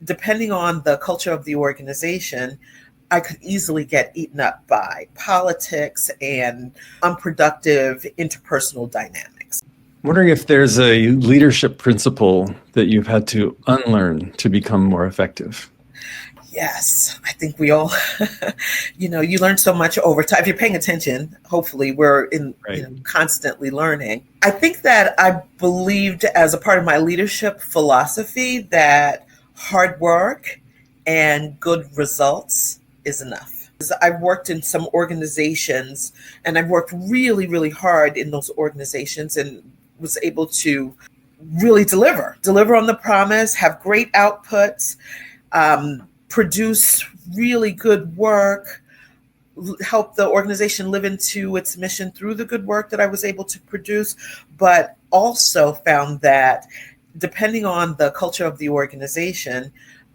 depending on the culture of the organization, I could easily get eaten up by politics and unproductive interpersonal dynamics. I'm wondering if there's a leadership principle that you've had to unlearn to become more effective. Yes, I think we all, you learn so much over time. If you're paying attention, hopefully we're Right. constantly learning. I think that I believed as a part of my leadership philosophy that hard work and good results is enough. I've worked in some organizations and I've worked really, really hard in those organizations and was able to really deliver on the promise, have great outputs, produce really good work, help the organization live into its mission through the good work that I was able to produce, but also found that depending on the culture of the organization,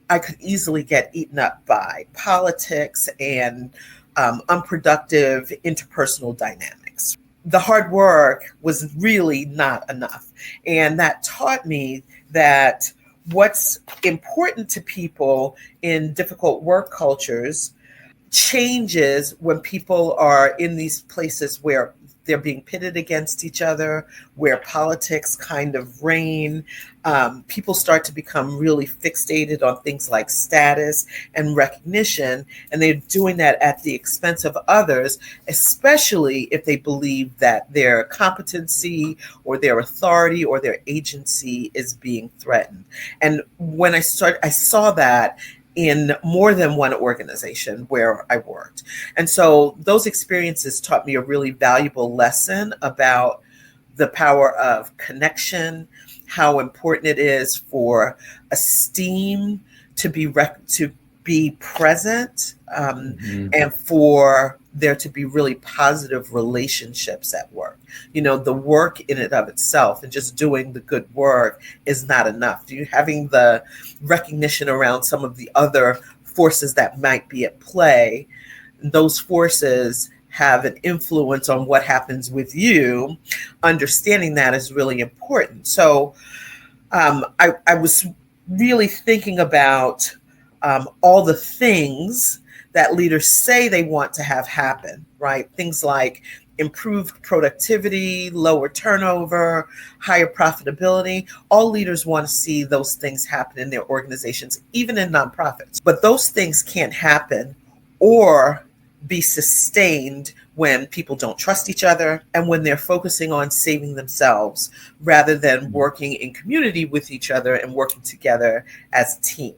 I could easily get eaten up by politics and unproductive interpersonal dynamics. The hard work was really not enough. And that taught me that what's important to people in difficult work cultures changes when people are in these places where they're being pitted against each other, where politics kind of reign. People start to become really fixated on things like status and recognition, and they're doing that at the expense of others, especially if they believe that their competency or their authority or their agency is being threatened. And when I saw that in more than one organization where I worked. And so those experiences taught me a really valuable lesson about the power of connection, how important it is for esteem to be present, and for there to be really positive relationships at work. The work in and of itself and just doing the good work is not enough. Having the recognition around some of the other forces that might be at play, those forces have an influence on what happens with you. Understanding that is really important. So I was really thinking about all the things that leaders say they want to have happen, right? Things like improved productivity, lower turnover, higher profitability. All leaders want to see those things happen in their organizations, even in nonprofits. But those things can't happen or be sustained when people don't trust each other and when they're focusing on saving themselves rather than working in community with each other and working together as a team.